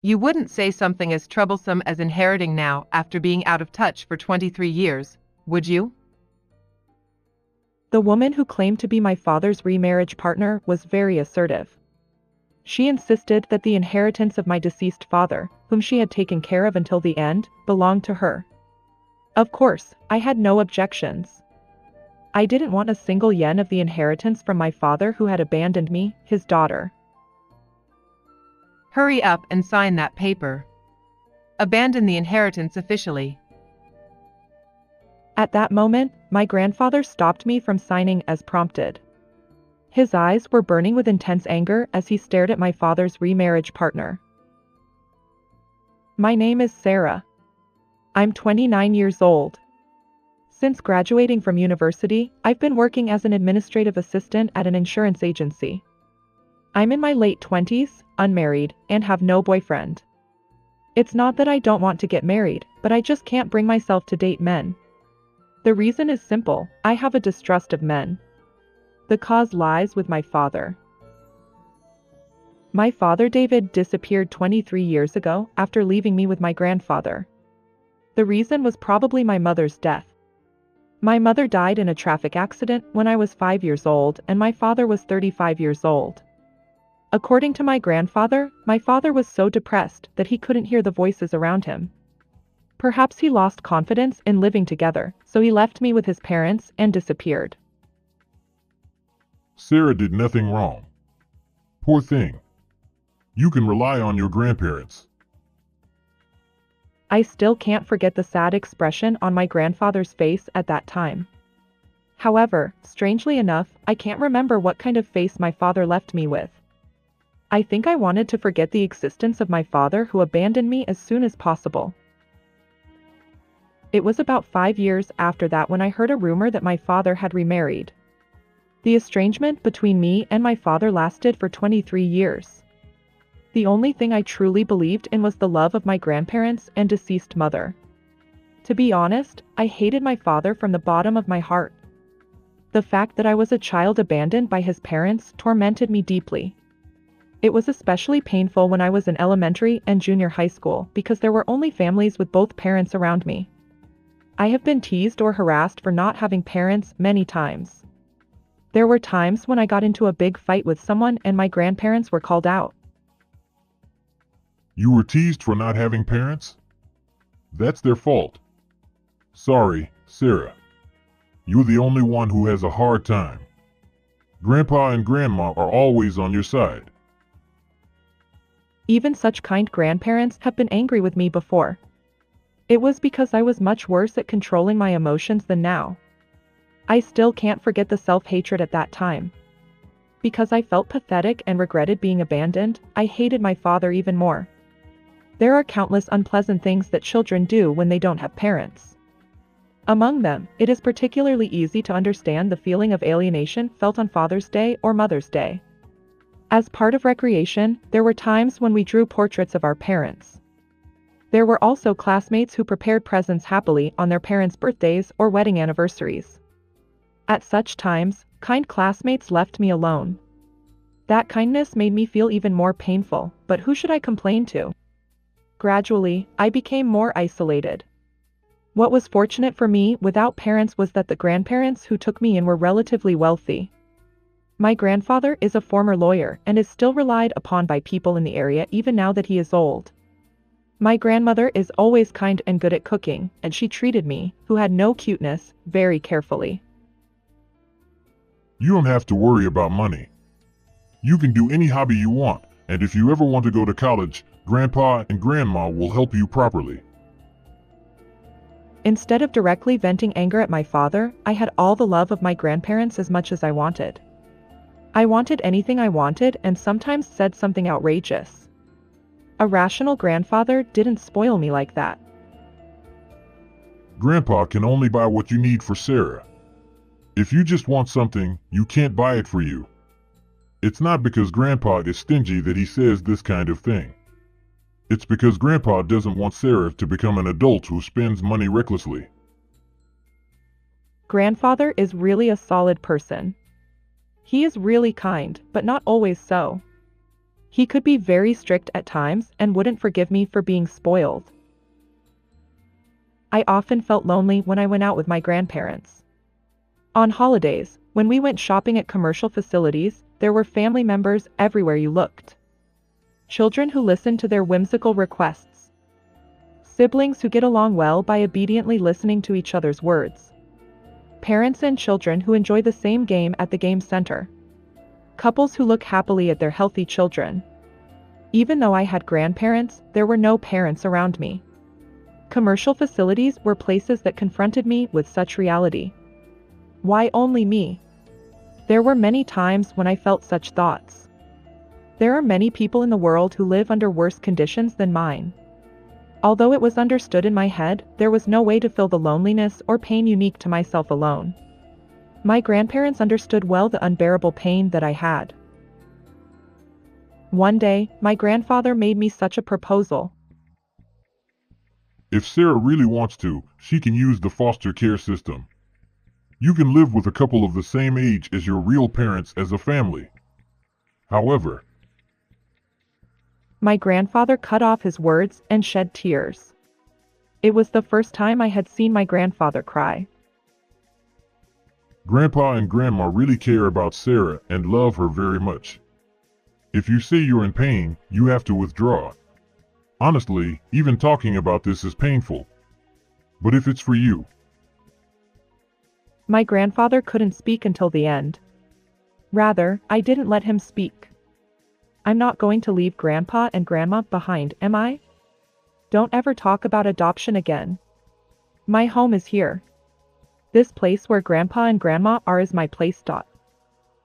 You wouldn't say something as troublesome as inheriting now after being out of touch for 23 years, would you? The woman who claimed to be my father's remarriage partner was very assertive. She insisted that the inheritance of my deceased father, whom she had taken care of until the end, belonged to her. Of course, I had no objections. I didn't want a single yen of the inheritance from my father who had abandoned me, his daughter. Hurry up and sign that paper. Abandon the inheritance officially. At that moment, my grandfather stopped me from signing as prompted. His eyes were burning with intense anger as he stared at my father's remarriage partner. My name is Sarah. I'm 29 years old. Since graduating from university, I've been working as an administrative assistant at an insurance agency. I'm in my late 20s, unmarried, and have no boyfriend. It's not that I don't want to get married, but I just can't bring myself to date men. The reason is simple: I have a distrust of men. The cause lies with my father. My father David disappeared 23 years ago after leaving me with my grandfather. The reason was probably my mother's death. My mother died in a traffic accident when I was 5 years old and my father was 35 years old. According to my grandfather, my father was so depressed that he couldn't hear the voices around him. Perhaps he lost confidence in living together, so he left me with his parents and disappeared. Sarah did nothing wrong. Poor thing. You can rely on your grandparents. I still can't forget the sad expression on my grandfather's face at that time. However, strangely enough, I can't remember what kind of face my father left me with. I think I wanted to forget the existence of my father who abandoned me as soon as possible. It was about 5 years after that when I heard a rumor that my father had remarried. The estrangement between me and my father lasted for 23 years. The only thing I truly believed in was the love of my grandparents and deceased mother. To be honest, I hated my father from the bottom of my heart. The fact that I was a child abandoned by his parents tormented me deeply. It was especially painful when I was in elementary and junior high school because there were only families with both parents around me. I have been teased or harassed for not having parents many times. There were times when I got into a big fight with someone and my grandparents were called out. You were teased for not having parents? That's their fault. Sorry, Sarah. You're the only one who has a hard time. Grandpa and Grandma are always on your side. Even such kind grandparents have been angry with me before. It was because I was much worse at controlling my emotions than now. I still can't forget the self-hatred at that time. Because I felt pathetic and regretted being abandoned, I hated my father even more. There are countless unpleasant things that children do when they don't have parents. Among them, it is particularly easy to understand the feeling of alienation felt on Father's Day or Mother's Day. As part of recreation, there were times when we drew portraits of our parents. There were also classmates who prepared presents happily on their parents' birthdays or wedding anniversaries. At such times, kind classmates left me alone. That kindness made me feel even more painful, but who should I complain to? Gradually, I became more isolated. What was fortunate for me without parents was that the grandparents who took me in were relatively wealthy. My grandfather is a former lawyer and is still relied upon by people in the area even now that he is old. My grandmother is always kind and good at cooking, and she treated me, who had no cuteness, very carefully. You don't have to worry about money. You can do any hobby you want, and if you ever want to go to college, Grandpa and Grandma will help you properly. Instead of directly venting anger at my father, I had all the love of my grandparents as much as I wanted. I wanted anything I wanted and sometimes said something outrageous. A rational grandfather didn't spoil me like that. Grandpa can only buy what you need for Sarah. If you just want something, you can't buy it for you. It's not because Grandpa is stingy that he says this kind of thing. It's because Grandpa doesn't want Sarah to become an adult who spends money recklessly. Grandfather is really a solid person. He is really kind, but not always so. He could be very strict at times and wouldn't forgive me for being spoiled. I often felt lonely when I went out with my grandparents. On holidays, when we went shopping at commercial facilities, there were family members everywhere you looked. Children who listened to their whimsical requests. Siblings who get along well by obediently listening to each other's words. Parents and children who enjoy the same game at the game center. Couples who look happily at their healthy children. Even though I had grandparents, there were no parents around me. Commercial facilities were places that confronted me with such reality. Why only me? There were many times when I felt such thoughts. There are many people in the world who live under worse conditions than mine. Although it was understood in my head, there was no way to fill the loneliness or pain unique to myself alone. My grandparents understood well the unbearable pain that I had. One day, my grandfather made me such a proposal. If Sarah really wants to, she can use the foster care system. You can live with a couple of the same age as your real parents as a family. However, my grandfather cut off his words and shed tears. It was the first time I had seen my grandfather cry. Grandpa and Grandma really care about Sarah and love her very much. If you say you're in pain, you have to withdraw. Honestly, even talking about this is painful. But if it's for you. My grandfather couldn't speak until the end. Rather, I didn't let him speak. I'm not going to leave Grandpa and Grandma behind, am I? Don't ever talk about adoption again. My home is here. This place where Grandpa and Grandma are is my place.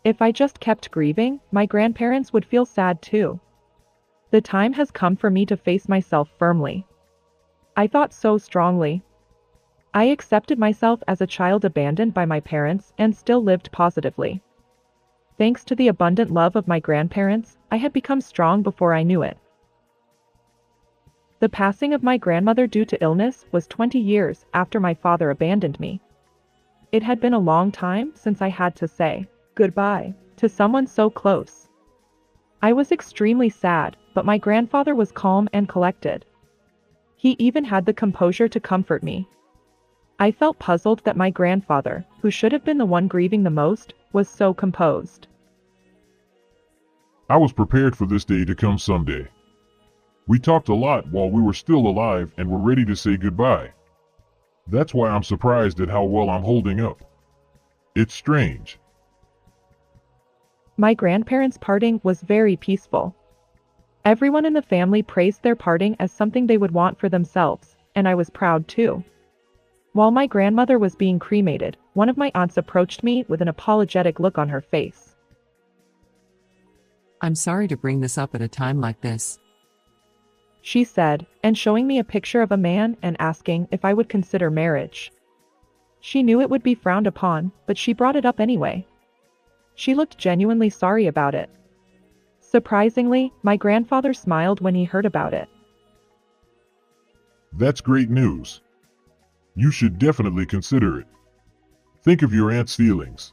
If I just kept grieving, my grandparents would feel sad too. The time has come for me to face myself firmly. I thought so strongly. I accepted myself as a child abandoned by my parents and still lived positively. Thanks to the abundant love of my grandparents, I had become strong before I knew it. The passing of my grandmother due to illness was 20 years after my father abandoned me. It had been a long time since I had to say goodbye to someone so close. I was extremely sad, but my grandfather was calm and collected. He even had the composure to comfort me. I felt puzzled that my grandfather, who should have been the one grieving the most, was so composed. I was prepared for this day to come someday. We talked a lot while we were still alive and were ready to say goodbye. That's why I'm surprised at how well I'm holding up. It's strange. My grandparents' parting was very peaceful. Everyone in the family praised their parting as something they would want for themselves, and I was proud too. While my grandmother was being cremated, one of my aunts approached me with an apologetic look on her face. I'm sorry to bring this up at a time like this, she said, and showing me a picture of a man and asking if I would consider marriage. She knew it would be frowned upon, but she brought it up anyway. She looked genuinely sorry about it. Surprisingly, my grandfather smiled when he heard about it. That's great news. You should definitely consider it. Think of your aunt's feelings.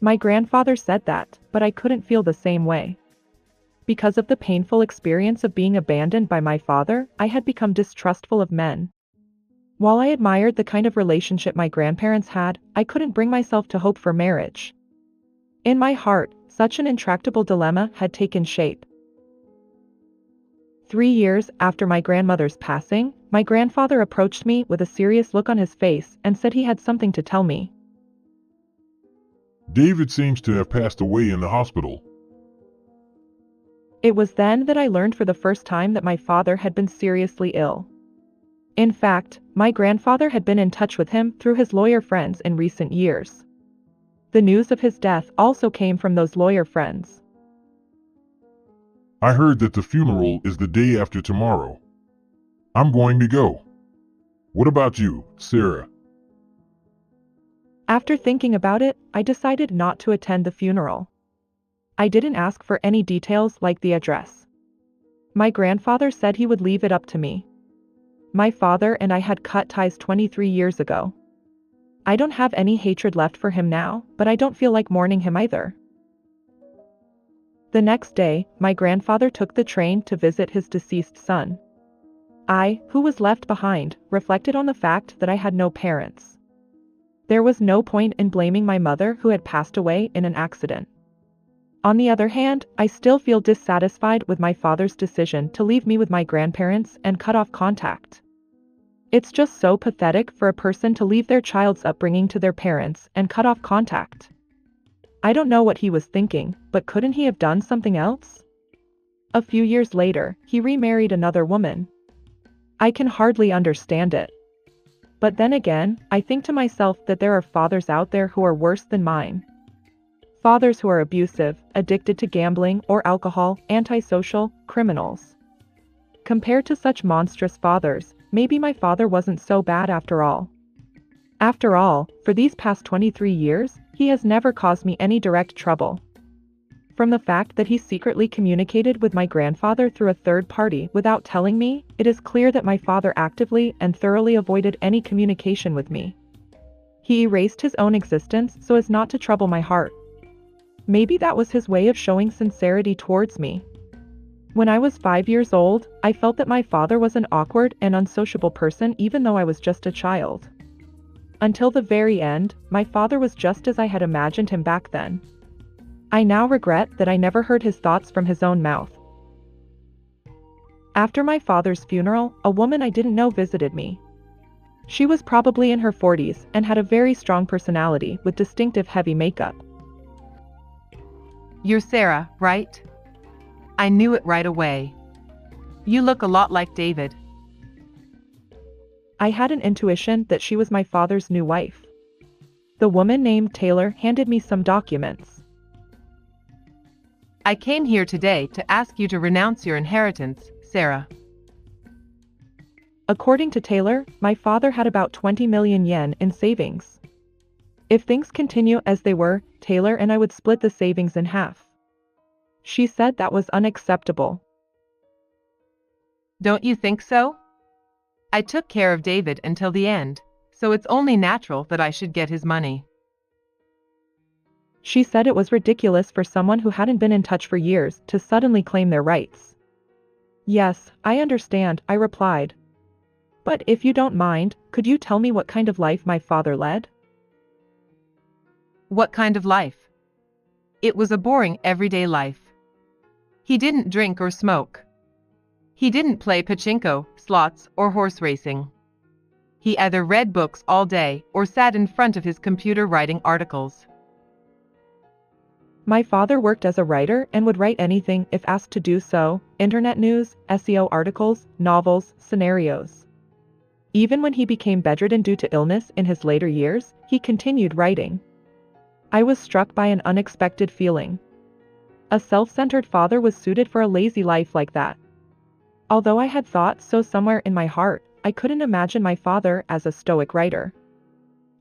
My grandfather said that, but I couldn't feel the same way. Because of the painful experience of being abandoned by my father, I had become distrustful of men. While I admired the kind of relationship my grandparents had, I couldn't bring myself to hope for marriage. In my heart, such an intractable dilemma had taken shape. 3 years after my grandmother's passing, my grandfather approached me with a serious look on his face and said he had something to tell me. David seems to have passed away in the hospital. It was then that I learned for the first time that my father had been seriously ill. In fact, my grandfather had been in touch with him through his lawyer friends in recent years. The news of his death also came from those lawyer friends. I heard that the funeral is the day after tomorrow. I'm going to go. What about you, Sarah? After thinking about it, I decided not to attend the funeral. I didn't ask for any details like the address. My grandfather said he would leave it up to me. My father and I had cut ties 23 years ago. I don't have any hatred left for him now, but I don't feel like mourning him either. The next day, my grandfather took the train to visit his deceased son. I, who was left behind, reflected on the fact that I had no parents. There was no point in blaming my mother who had passed away in an accident. On the other hand, I still feel dissatisfied with my father's decision to leave me with my grandparents and cut off contact. It's just so pathetic for a person to leave their child's upbringing to their parents and cut off contact. I don't know what he was thinking, but couldn't he have done something else? A few years later, he remarried another woman. I can hardly understand it. But then again, I think to myself that there are fathers out there who are worse than mine. Fathers who are abusive, addicted to gambling or alcohol, antisocial, criminals. Compared to such monstrous fathers, maybe my father wasn't so bad after all. After all, for these past 23 years, he has never caused me any direct trouble. From the fact that he secretly communicated with my grandfather through a third party without telling me, it is clear that my father actively and thoroughly avoided any communication with me. He erased his own existence so as not to trouble my heart. Maybe that was his way of showing sincerity towards me. When I was 5 years old, I felt that my father was an awkward and unsociable person even though I was just a child. Until the very end, my father was just as I had imagined him back then. I now regret that I never heard his thoughts from his own mouth. After my father's funeral, a woman I didn't know visited me. She was probably in her 40s and had a very strong personality with distinctive heavy makeup. You're Sarah, right? I knew it right away. You look a lot like David. I had an intuition that she was my father's new wife. The woman named Taylor handed me some documents. I came here today to ask you to renounce your inheritance, Sarah. According to Taylor, my father had about 20 million yen in savings. If things continue as they were, Taylor and I would split the savings in half. She said that was unacceptable. Don't you think so? I took care of David until the end, so it's only natural that I should get his money. She said it was ridiculous for someone who hadn't been in touch for years to suddenly claim their rights. Yes, I understand, I replied. But if you don't mind, could you tell me what kind of life my father led? What kind of life? It was a boring, everyday life. He didn't drink or smoke. He didn't play pachinko, slots, or horse racing. He either read books all day or sat in front of his computer writing articles. My father worked as a writer and would write anything if asked to do so: internet news, SEO articles, novels, scenarios. Even when he became bedridden due to illness in his later years, he continued writing. I was struck by an unexpected feeling. A self-centered father was suited for a lazy life like that. Although I had thought so somewhere in my heart, I couldn't imagine my father as a stoic writer.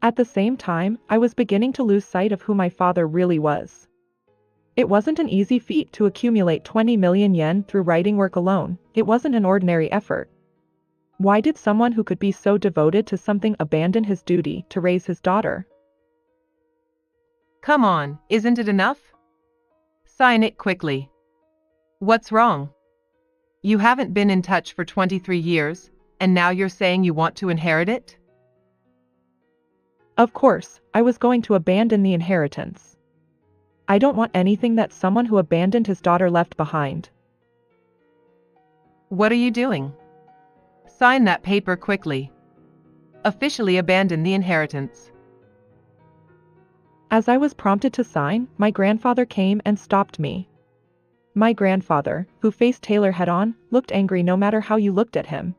At the same time, I was beginning to lose sight of who my father really was. It wasn't an easy feat to accumulate 20 million yen through writing work alone. It wasn't an ordinary effort. Why did someone who could be so devoted to something abandon his duty to raise his daughter? Come on, isn't it enough? Sign it quickly. What's wrong? You haven't been in touch for 23 years, and now you're saying you want to inherit it? Of course, I was going to abandon the inheritance. I don't want anything that someone who abandoned his daughter left behind. What are you doing? Sign that paper quickly. Officially abandon the inheritance. As I was prompted to sign, my grandfather came and stopped me. My grandfather, who faced Taylor head-on, looked angry no matter how you looked at him.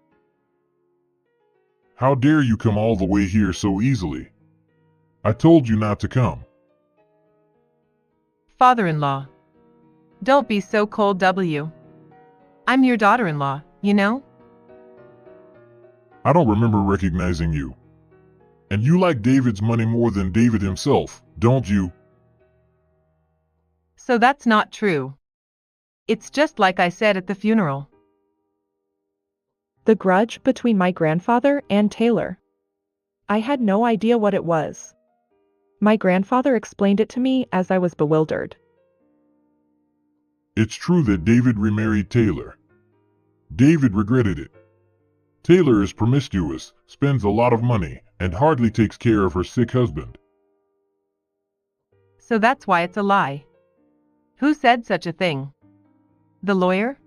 How dare you come all the way here so easily? I told you not to come. Father-in-law. Don't be so cold, W. I'm your daughter-in-law, you know? I don't remember recognizing you. And you like David's money more than David himself, don't you? So that's not true. It's just like I said at the funeral. The grudge between my grandfather and Taylor. I had no idea what it was. My grandfather explained it to me as I was bewildered. It's true that David remarried Taylor. David regretted it. Taylor is promiscuous, spends a lot of money, and hardly takes care of her sick husband. So that's why it's a lie. Who said such a thing? The lawyer?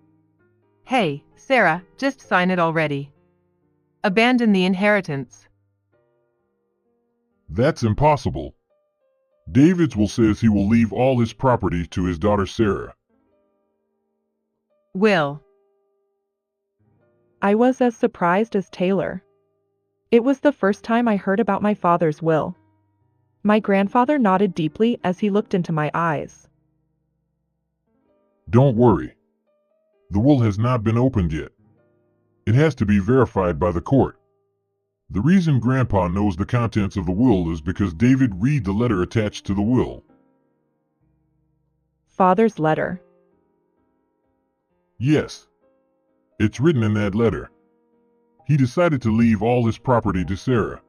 Hey, Sarah, just sign it already. Abandon the inheritance. That's impossible. David's will says he will leave all his property to his daughter Sarah. Will. I was as surprised as Taylor. It was the first time I heard about my father's will. My grandfather nodded deeply as he looked into my eyes. Don't worry. The will has not been opened yet. It has to be verified by the court. The reason Grandpa knows the contents of the will is because David read the letter attached to the will. Father's letter. Yes. It's written in that letter. He decided to leave all his property to Sarah.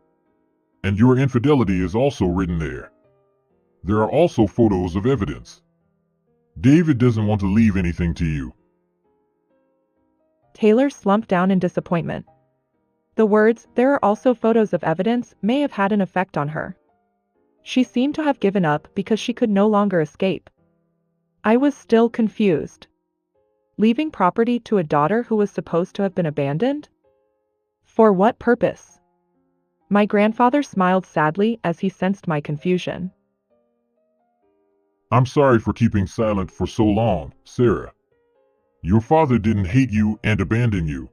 And your infidelity is also written there. There are also photos of evidence. David doesn't want to leave anything to you. Taylor slumped down in disappointment. The words, "There are also photos of evidence," may have had an effect on her. She seemed to have given up because she could no longer escape. I was still confused. Leaving property to a daughter who was supposed to have been abandoned? For what purpose? My grandfather smiled sadly as he sensed my confusion. I'm sorry for keeping silent for so long, Sarah. Your father didn't hate you and abandon you.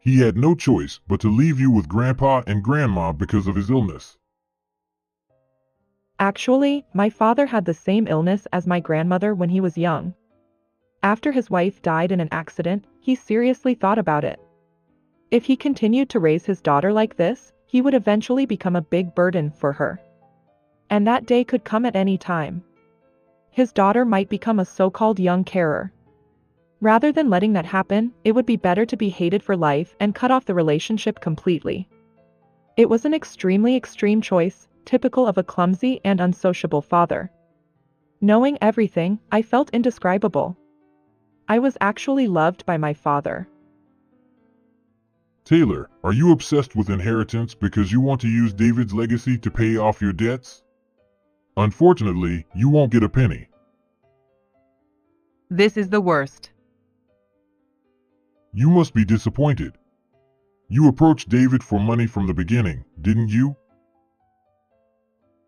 He had no choice but to leave you with Grandpa and Grandma because of his illness. Actually, my father had the same illness as my grandmother when he was young. After his wife died in an accident, he seriously thought about it. If he continued to raise his daughter like this, he would eventually become a big burden for her. And that day could come at any time. His daughter might become a so-called young carer. Rather than letting that happen, it would be better to be hated for life and cut off the relationship completely. It was an extremely extreme choice, typical of a clumsy and unsociable father. Knowing everything, I felt indescribable. I was actually loved by my father. Taylor, are you obsessed with inheritance because you want to use David's legacy to pay off your debts? Unfortunately, you won't get a penny. This is the worst. You must be disappointed. You approached David for money from the beginning, didn't you?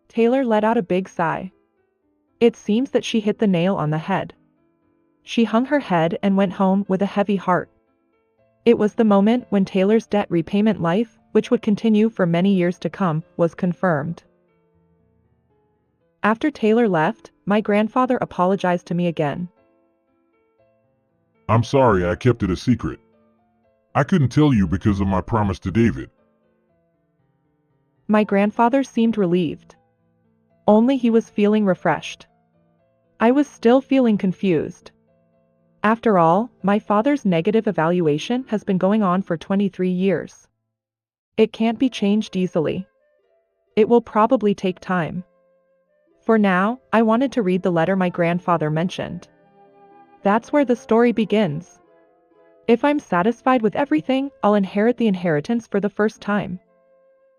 Taylor let out a big sigh. It seems that she hit the nail on the head. She hung her head and went home with a heavy heart. It was the moment when Taylor's debt repayment life, which would continue for many years to come, was confirmed. After Taylor left, my grandfather apologized to me again. I'm sorry I kept it a secret. I couldn't tell you because of my promise to David. My grandfather seemed relieved. Only he was feeling refreshed. I was still feeling confused. After all, my father's negative evaluation has been going on for 23 years. It can't be changed easily. It will probably take time. For now, I wanted to read the letter my grandfather mentioned. That's where the story begins. If I'm satisfied with everything, I'll inherit the inheritance for the first time.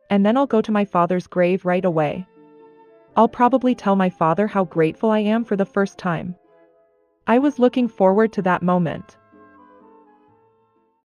And then I'll go to my father's grave right away. I'll probably tell my father how grateful I am for the first time. I was looking forward to that moment.